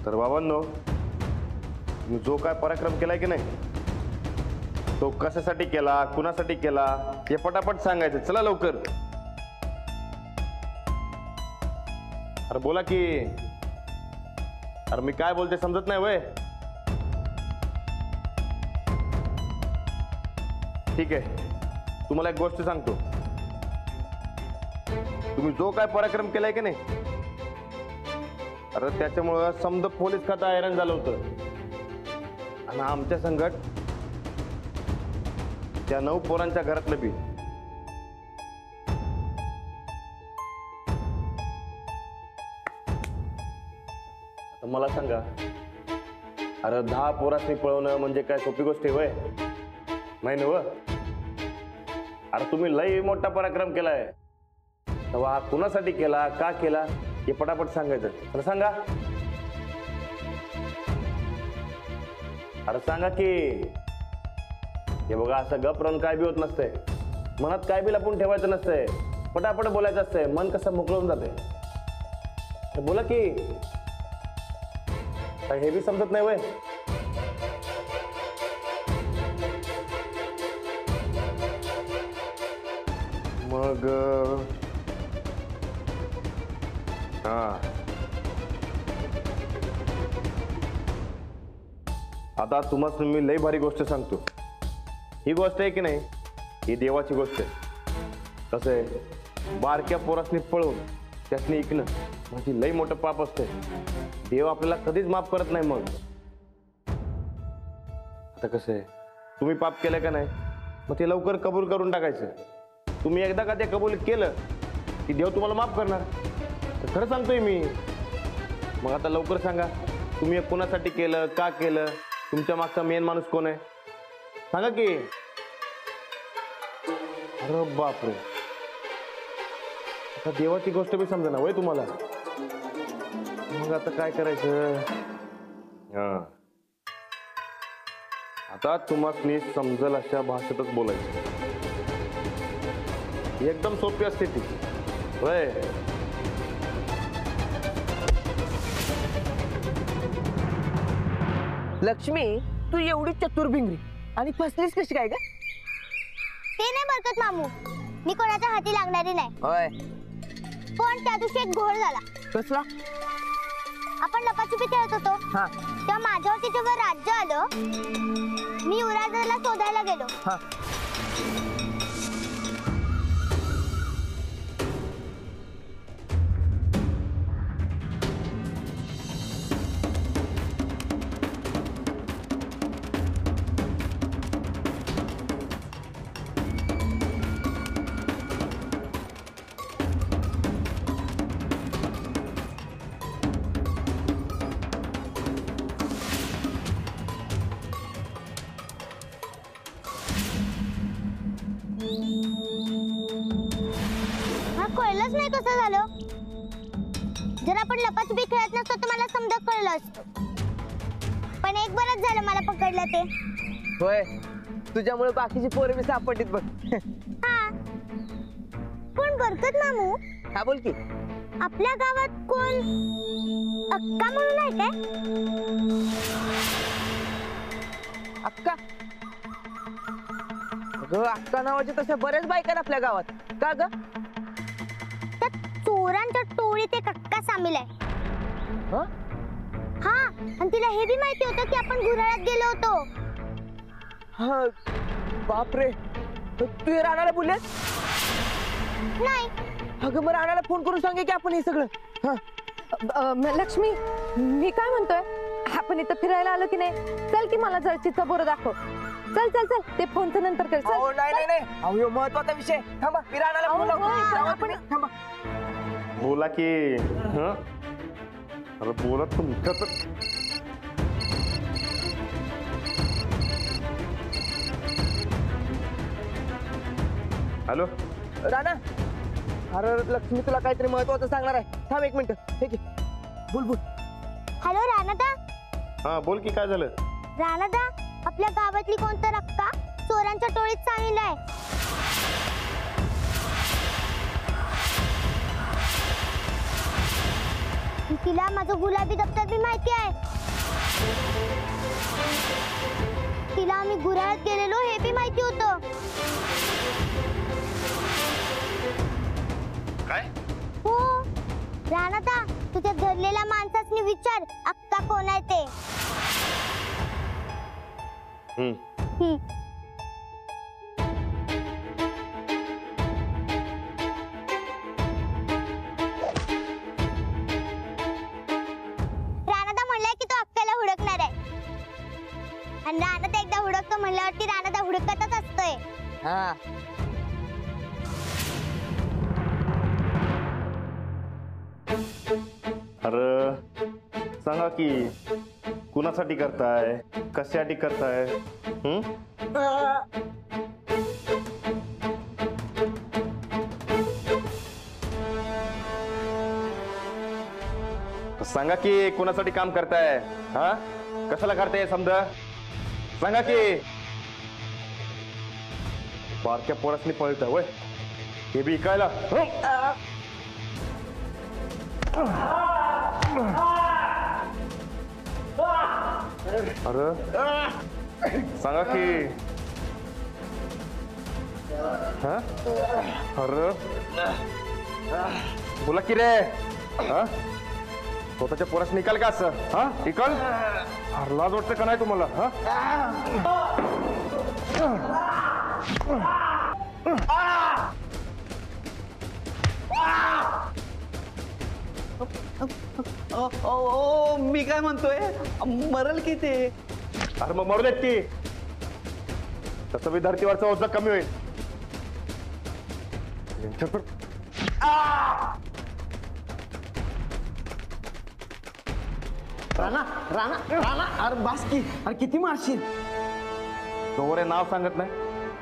तर बाबांनो, तुम्ही जो काय पराक्रम केलाय की नाही, तो कशासाठी केला, कुणासाठी केला हे पटापट सांगायचं. चला लवकर. अरे बोला की. अरे मी काय बोलते समजत नाही वय. ठीक आहे, तुम्हाला एक गोष्ट सांगतो. तुम्ही जो काय पराक्रम केलाय की नाही, अरे त्याच्यामुळं समजा पोलीस खातं हैराण झालं होतं. आणि आमच्या संघट त्या 9 पोरांच्या घरातलं बी. आता मला सांगा, अरे 10 पोरांनी पळवणं म्हणजे काय सोपी गोष्ट आहे वय? नाही नव. अरे तुम्ही लई मोठा पराक्रम केलाय. तेव्हा हा कुणासाठी केला, का केला हे पटापट सांगायचं. अरे सांगा. अरे सांगा की. हे बघा, असं गप राहून काय बी होत नसतंय. मनात काय बी लपून ठेवायचं नसतंय. पटापट बोलायचं असतंय. मन कसं मोकळून जाते. बोला की. काय हे बी समजत नाही वय? मग आता तुम्हाला मी लई भारी गोष्ट सांगतो. ही गोष्ट आहे की नाही, ही देवाची गोष्ट आहे. कसं आहे, बारक्या पोरासनी पळवून त्यासनी ऐकणं म्हणजे लई मोठं पाप असतंय. देव आपल्याला कधीच माफ करत नाही. मग आता कसं आहे, तुम्ही पाप केलं का नाही, मग ते लवकर कबूल करून टाकायचं. तुम्ही एकदा का ते कबूल केलं की देव तुम्हाला माफ करणार. तर खरं सांगतोय मी. मग आता लवकर सांगा, तुम्ही कोणासाठी केलं, का केलं, तुमच्या मागचा मेन माणूस कोण आहे सांगा की. अरे बापरे, आता देवाची गोष्ट बी समजा ना वय तुम्हाला. मग आता काय करायचं? आता तुम्हाला समजल अशा भाषेतच बोलायचं. एकदम सोपी असते ती वय. लक्ष्मी, तू एवढी चतुर भिंगरी आणि फसलीस कशी काय ग? ते नाही बरकत मामू, मी कोणाच्या हाती लागणारी नाही. होय, पण त्या दिवशी एक घोळ झाला. कसला? आपण लपाछुपी खेळत होतो. हा, तेव्हा माझ्यावरती जेव्हा राज्य आलं, मी युवराजाला शोधायला गेलो. हा, कळलंच नाही कसं झालं. जर आपण लपाछुपी खेळत नसतो तर मला समजा कळलं असतं. पण एक बरंच झालं मला पकडलं ते. होय, तुझ्यामुळे बाकीची पोरं मी सापडलीत बघ. हा, पण बरकत मामू, हा बोल की. आपल्या गावात कोण अक्का म्हणून आहे काय? अक्का? अगं, अक्का नावाच्या तशा बऱ्याच बायका आहेत आपल्या गावात. का ग? चोरांच्या टोळीत एक अक्का सामील आहे. हा, आणि तिला हे बी माहिती होतं की आपण घुराळ्यात गेलो होतो. हा, बापरे, तू राणाला बोललेस? नाही. अगं, मग राणाला फोन करून सांगे की आपण हे सगळं. लक्ष्मी, मी काय म्हणतोय, आपण इथं फिरायला आलो की नाही, चल की मला जळचीचा बोर दाखव. चल चल चल, ते फोनचं नंतर कर. नाही नाही, अहो महत्वाचा विषय. थांबा, मी राणाला फोन लावतो. थांबा. बोला की. अरे बोला तुमच्या तर. हॅलो राणा, अरे लक्ष्मी तुला काहीतरी महत्वाचं सांगणार आहे. थांब एक मिनिट. ठीक आहे, बोल बोल. हॅलो राणादा. हा बोल की, काय झालं? राणादा, आपल्या गावातली कोणतर अक्का चोरांच्या टोळीत सामील आहे. तिला माझं गुलाबी दप्तर बी माहिती आहे. तिला आम्ही गुऱ्हाळत गेलेलो हे बी माहिती होतं. काय? हो राणादा, तुझ्या धरलेल्या माणसाने विचार अक्का कोण आहे ते. हम्म. राणादा म्हणलाय की तो अक्काला हुडकणार आहे. आणि राणादा एकदा हुडकतो म्हणल्यावरती राणादा हुडकतच असतोय. हा अरे सांगा की कुणासाठी करताय, कशासाठी करताय? सांगा की कुणासाठी काम करताय? हा कशाला करताय समजा सांगा की. बारक्या पोरासनी पळताय वय हे बी इकायला. अरे सांगा की. हा अरे बोला की रे. हा स्वतःच्या पोरास निकाल का असं? हा निकाल लाज वाटतं का नाही तुम्हाला? मी काय म्हणतोय मरल की ते. अरे मग मरू देत की. तसं बी धर्तीवरचा ओझं कमी होईल. राणा राणा राणा अरे बास की. अरे किती मारशील? तोवर नाव सांगत नाही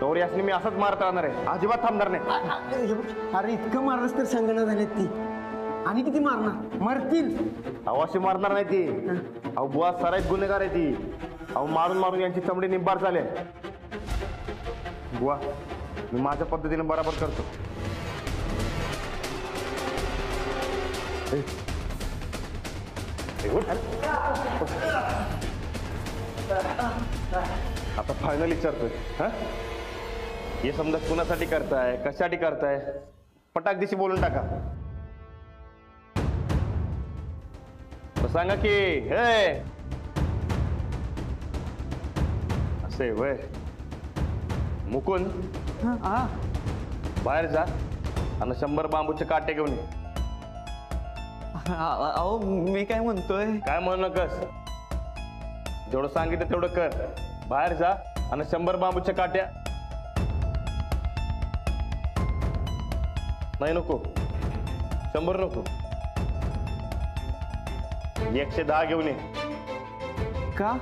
तोवर यासनी मी असंच मारत राहणार आहे. अजिबात थांबणार नाही. अरे इतकं मारलंस तर संगणा झालेत ती. आणि किती मारणार? मरतील. अशी मारणार नाही ती. अहो बुवा सराईत गुन्हेगार आहे ती. अहो मारून मारून यांची चमडी निंबार झाले. बुवा मी माझ्या पद्धतीने बरोबर करतो. आता फायनल विचारतोय. हा हे समजा कुणासाठी करताय, कशासाठी करताय, पटाक दिशी बोलून टाका. सांगा की. हे असे वय मुकुंद बाहेर जा आणि 100 बांबूचे काटे घेऊन ये. अहो मी काय म्हणतोय. काय म्हणू नकस. जेवढं सांगितलं तेवढं कर. बाहेर जा आणि 100 बांबूच्या काट्या. नाही नको 100 नको 110 घेऊन ये. का?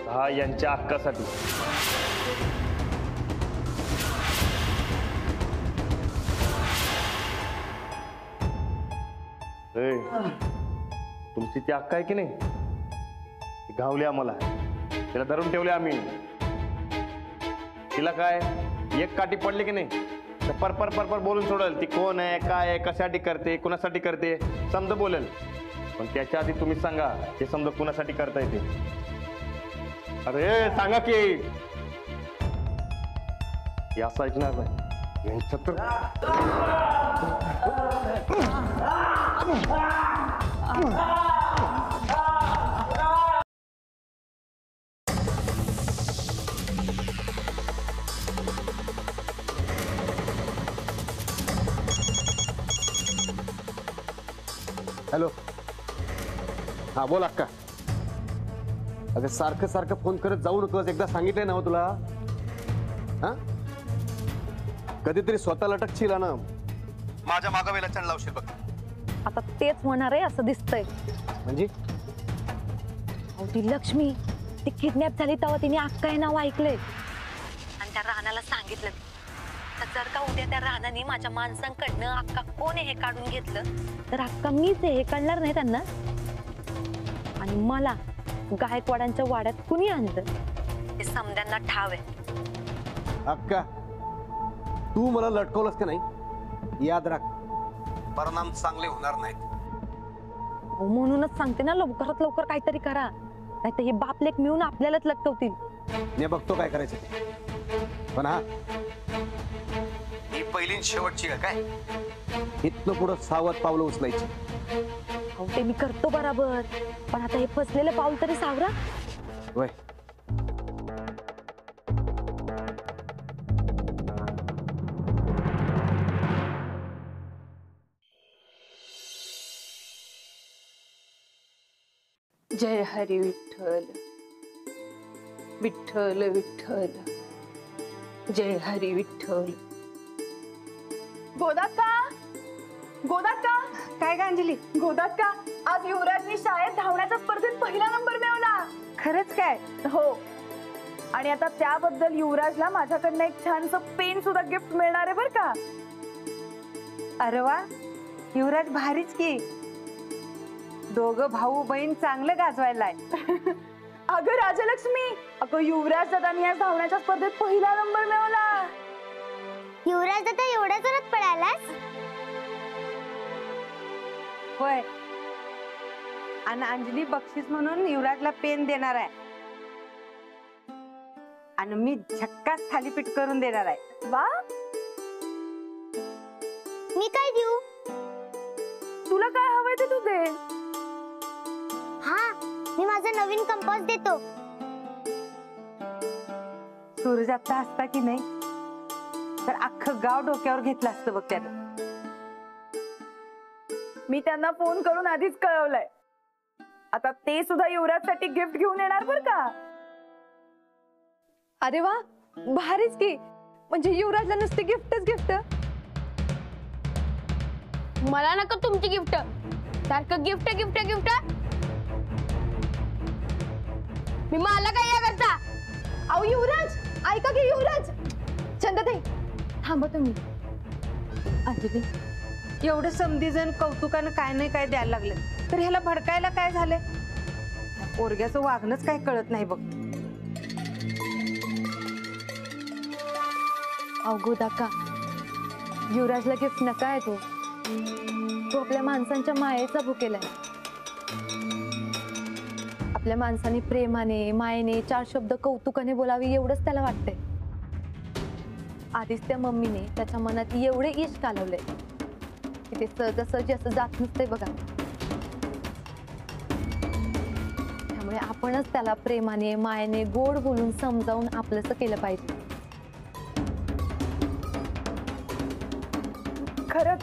10 यांच्या हक्कासाठी. तुमची ती अक्का आहे की नाही ती गावली आम्हाला. तिला धरून ठेवले आम्ही. तिला काय एक काठी पडली की नाही तर परपर परपर बोलून सोडेल. ती कोण आहे, काय आहे, कशासाठी करते, कुणासाठी करते समजा बोलेल. पण त्याच्या आधी तुम्ही सांगा हे समजा कुणासाठी करता येते. अरे सांगा की. हे असं ऐकणार नाही यांच्यात तर. हॅलो. हा बोल अक्का. अगं सारखं सारखं फोन करत जाऊ नकोस. एकदा सांगितलंय ना हो तुला. हा कधीतरी स्वतः लटकशील ना माझ्या मागावेला चण लावशील बघ. आता तेच होणार आहे असं दिसतंय. म्हणजे अहो ती लक्ष्मी ती किडनॅप झाली तेव्हा तिने अक्का हे नाव ऐकलंय आणि त्या राणाला सांगितलं. तर जर का उद्या त्या राणाने माझ्या माणसांकडनं अक्का कोण आहे हे काढून घेतलं तर अक्का मीच आहे हे कळणार नाही त्यांना. आणि मला गायकवाडांच्या वाड्यात कुणी आणलं हे समद्यांना ठाव आहे. अक्का तू मला लटकवलंस का नाही याद राख. परिणाम चांगले होणार नाहीत. अहो, म्हणूनच सांगते ना, लवकरात लवकर काहीतरी करा, नाहीतर हे बाप लेक मिळून आपल्यालाच लटकवतील. मी बघतो काय करायचं ते. पण हा, ही पहिली आणि शेवटची आहे काय? इथनं पुढं सावध पावलं उचलायची. अहो, ते मी करतो बरोबर, पण आता हे फसलेलं पाऊल तरी सावरा. होय. जय हरी विठ्ठल विठ्ठल विठ्ठल, जय हरी विठ्ठल. गोदाक्का, गोदाक्का, काय ग अंजली? गोदाक्का, आज युवराजनी शाळेत धावण्याच्या स्पर्धेत पहिला नंबर मिळवला. खरंच काय? हो, आणि आता त्याबद्दल युवराजला माझ्याकडनं एक छानसं पेन सुद्धा गिफ्ट मिळणार आहे बर का. अरे वा, युवराज भारीच की. दोघं भाऊ बहीण चांगलं गाजवायलाय. अगं राजलक्ष्मी, अगं युवराज दादानी आज धावण्याच्या स्पर्धेत पहिला नंबर मिळवला. युवराज दादा एवढ्या जोरात पळालास? होय, आणि अंजली बक्षीस म्हणून युवराजला पेन देणार आहे, आणि मी झक्कास थालीपीठ करून देणार आहे. वा, मी काय देऊ? तुला काय हवंय ते तू दे. हा, मी माझा नवीन कंपास देतो. सूरज आता असता की नाही तर अख्खं गाव डोक्यावर घेतलं असतं बघ त्यानं. मी त्यांना फोन करून आधीच कळवलंय. आता ते सुद्धा युवराजसाठी गिफ्ट घेऊन येणार बर का. अरे वा, भारीच की. म्हणजे युवराजला नुसती गिफ्टच गिफ्ट. मला नका तुमची गिफ्ट, सारखं गिफ्ट गिफ्ट गिफ्ट. मी मला काय या करता. अहो युवराज, ऐका की युवराज. चंदाताई, थांबा तुम्ही. अंजली, एवढं समधीजण कौतुकानं काय नाही काय द्यायला लागले, तर ह्याला भडकायला काय झालंय? पोरग्याचं वागणंच काय कळत नाही बघ. अवघो दाका, युवराजला गिफ्ट नका आहे तो आपल्या माणसांच्या मायेचा भुकेलाय. आपल्या माणसाने प्रेमाने मायेने चार शब्द कौतुकाने बोलावी एवढंच त्याला वाटतंय. आधीच त्या मम्मीने त्याच्या मनात एवढे इश्क घालवले की ते सहजासहजी असं जात नसते बघा. त्यामुळे आपणच त्याला प्रेमाने मायेने गोड बोलून समजावून आपलंसं केलं पाहिजे. खरंच,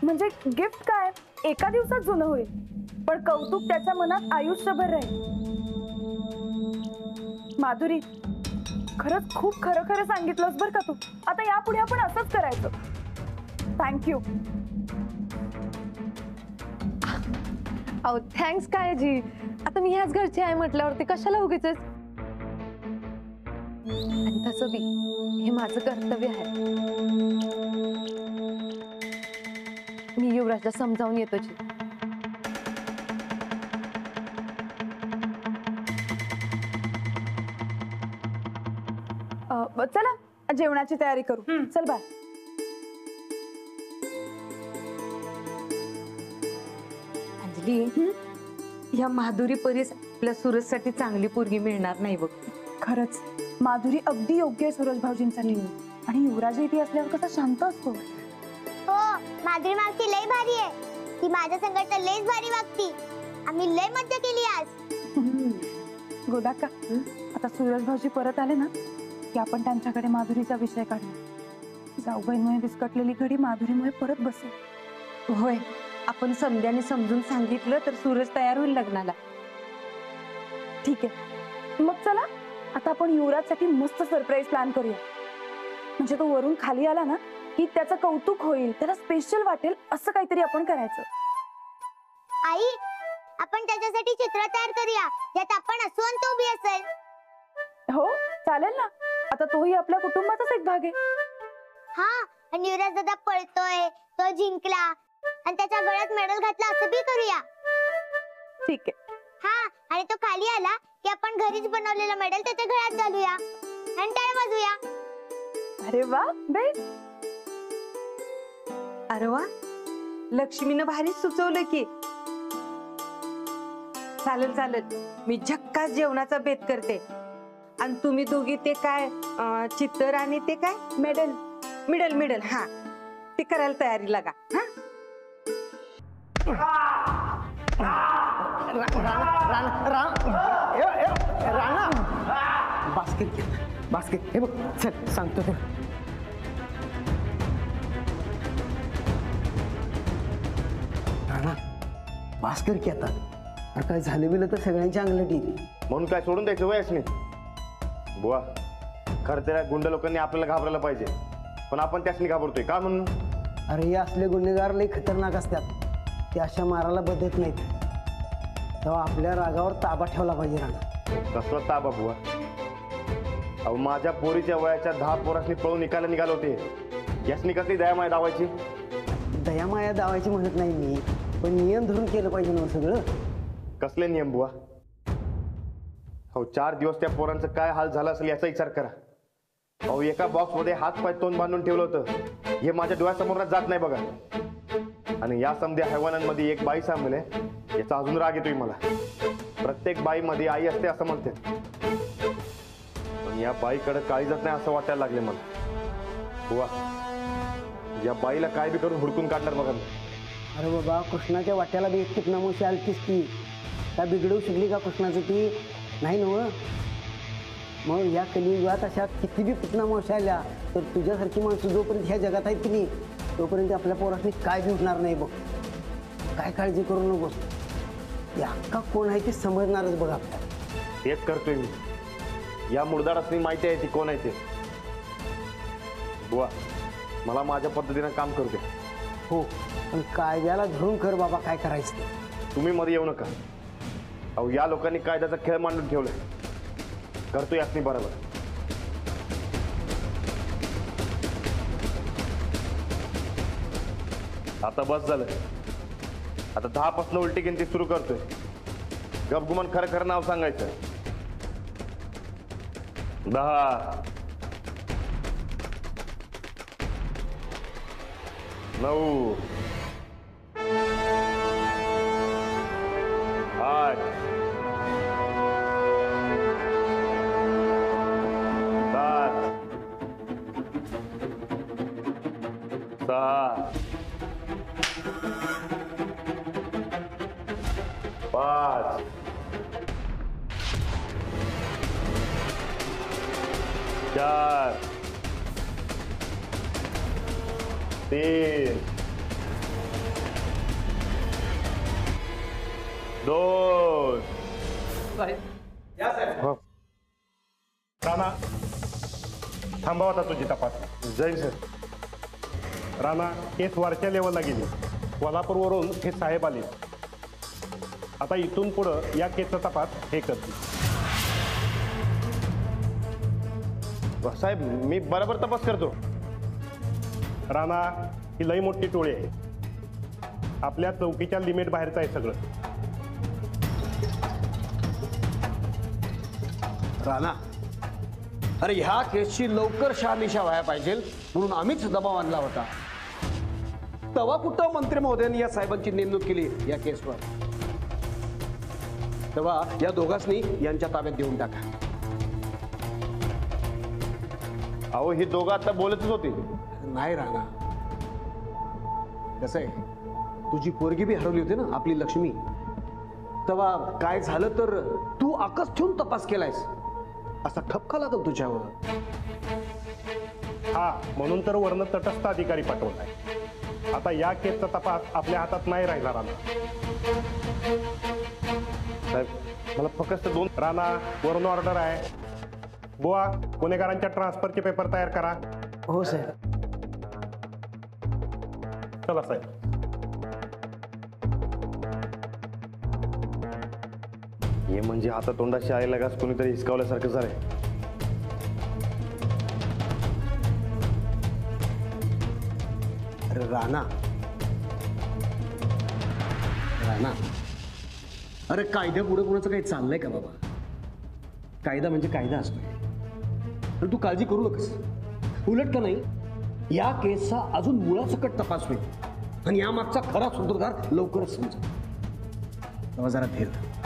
म्हणजे गिफ्ट काय एका दिवसात जुनं होईल, पण कौतुक त्याच्या मनात आयुष्यभर राहील. माधुरी, खरंच खूप खरं खरं सांगितलंस बर का तू. आता यापुढे आपण असंच करायचं. थँक्यू. अहो थँक्स काय जी, आता मी ह्याच घरची आहे म्हटल्यावरती कशाला उगीच. आणि तसं बी हे माझं कर्तव्य आहे. मी युवराजला समजावून येतो जी. चला जेवणाची तयारी करू. चल बाय. अंजली, या माधुरी परीस आपल्या सूरजसाठी चांगली पोरगी मिळणार नाही बघ. खरंच माधुरी अगदी योग्य आहे सूरज भाऊजींसाठी. आणि युवराज इथे असल्यावर कसा शांत असतो. हो, माधुरी मावशी लय भारी आहे. ती माझ्या संगत तर लयच भारी वागती. आम्ही लय मज्जा केली आज. गोदाक्का, आता सूरज भाऊजी परत आले ना की आपण त्यांच्याकडे माधुरीचा विषय काढू. जाऊबाईंमुळे विस्कटलेली घडी माधुरीमुळे परत बसेल. होय, आपण समध्याने समजून सांगितलं तर सूरज तयार होईल लग्नाला. ठीक आहे, मग चला आता आपण युवराजसाठी मस्त सरप्राईज प्लॅन करूया. म्हणजे तो वरून खाली आला ना की त्याचं कौतुक होईल, त्याला स्पेशल वाटेल असं काहीतरी आपण करायचं. आई, आपण त्याच्यासाठी चित्र तयार करूया ज्यात आपण असू आणि तो उभी असेल. हो चालेल ना. आता तोही आपल्या कुटुंबाचाच एक भाग आहे. हा, आणि युवराज दादा पळतोय, तो जिंकला आणि त्याच्या गळ्यात मेडल घातला असं बी करूया. ठीक आहे. हा, आणि तो खाली आला की आपण घरीच बनवलेला मेडल त्याच्या गळ्यात घालूया आणि टाळ्या वाजवूया. अरे वा, बेस्ट. अरे वा, लक्ष्मीनं भारी सुचवलं की. चालेल चालेल, मी झक्कास जेवणाचा बेत करते. आणि तुम्ही दोघी ते काय चित्तर आणि ते काय मेडल. मिडल मिडल, हा ते करायला तयारी लागा. राणा बास्केट बास्केट हे बघ, चल सांगतो तुला. राणा बास्कर की आता. अरे काय झालं बिलं तर सगळ्यांच्या अंगलट येईल. म्हणून काय सोडून द्यायचं वयच नाही बुवा. खरं त्या गुंड लोकांनी आपल्याला घाबरायला पाहिजे, पण आपण त्यासनी घाबरतोय का म्हणून? अरे हे असले गुन्हेगार लई खतरनाक असतात. ते अशा मारायला बदलत नाहीत. तेव्हा आपल्या रागावर ताबा ठेवला पाहिजे राणा. कसला ताबा बुवा? अहो माझ्या पोरीच्या वयाच्या 10 पोरासनी पळून निघाले होते. यासनी कसली दयामाया दावायची? दयामाया दावायची म्हणत नाही मी, पण नियम धरून केलं पाहिजे ना सगळं. कसले नियम बुवा? अहो 4 दिवस त्या पोरांचं काय हाल झाला असेल याचा विचार करा. अहो एका बॉक्समध्ये हात पाय तोंड बांधून ठेवलं होतं, हे माझ्या डोळ्यासमोर जात नाही बघा. आणि या समध्या हैवानांमध्ये एक बाई सामील आहे, याचा अजून राग येतोय मला. प्रत्येक बाईमध्ये आई असते असं म्हणते, पण या बाईकडे काळीजच नाही असं वाटायला लागले मला. बुवा या बाईला काय बी करून हुडकून काढणार बघा. अरे बाबा, कृष्णाच्या वाट्याला बी एक टिपणामुशी आलतीस ती. त्या बिघडवू शकली का कृष्णाचं ती? नाही नव. मग या कलियुगात अशा किती बी पुतणामावशी आल्या तर तुझ्यासारखी माणसं जोपर्यंत ह्या जगात आहेत की नाही, तोपर्यंत आपल्या पोरासनी काय बी होणार नाही बघ. काय काळजी करू नकोस. या अक्का कोण आहे ते समजणारच बघ आपल्याला. तेच करतोय मी. या मुर्दारासनी माहिती आहे ती कोण आहे ते. बुवा मला माझ्या पद्धतीनं काम करू दे. हो, पण कायद्याला धरून कर बाबा, काय करायचं ते. तुम्ही मध्ये येऊ नका. अहो या लोकांनी कायद्याचा खेळ मांडून ठेवलाय. करतो यासनी बरोबर. आता बस झालं. आता 10 पासून उलटी गिनती सुरू करतोय. गपगुमान खरं खरं नाव सांगायचं. 10 9 8 7 6 5 4 3 2 राणा थांबवा आता तुझी तपास. जैन सर. राणा केस वरच्या लेवलला गेली. कोल्हापूरवरून हे साहेब आले. आता इथून पुढं या केसचा तपास हे करतील. साहेब मी बरोबर तपास करतो. राणा ही लई मोठी टोळी आहे. आपल्या चौकीच्या लिमिट बाहेरचं आहे सगळं. राणा, अरे ह्या केसची लवकर शहानिशा व्हायला पाहिजे म्हणून आम्हीच दबाव आणला होता. तेव्हा कुठं मंत्री महोदयांनी या साहेबांची नेमणूक केली या केसवर. तेव्हा या दोघांनी यांच्या ताब्यात देऊन टाका. अहो ही दोघं आता बोलतच होती. नाही राणा, कसं आहे, तुझी पोरगी बी हरवली होती ना आपली लक्ष्मी. तेव्हा काय झालं तर तू आकस ठेवून तपास केलायस असा ठपका लागल तुझ्यावर. हा म्हणून तर वर्ण तटस्थ अधिकारी पाठवलाय. आता या केसचा तपास आपल्या हातात नाही राहिला. राणा साहेब मला फक्त 2. राणा वरून ऑर्डर आहे. बुवा गुन्हेगारांच्या ट्रान्सफरचे पेपर तयार करा. हो साहेब. चला साहेब. हे म्हणजे हाता तोंडाशी आलेला घास कोणीतरी हिसकावल्यासारखं झालंय. अरे राणा, राणा, अरे कायद्या पुढे कोणाचं काही चाललंय का बाबा? कायदा म्हणजे कायदा असतोय. तर तू काळजी करू नकोस. उलट का नाही, या केसचा अजून मुळासकट तपास होईल. आणि यामागचा खरा सूत्रधार लवकरच समजेल. तेव्हा जरा धीर धर.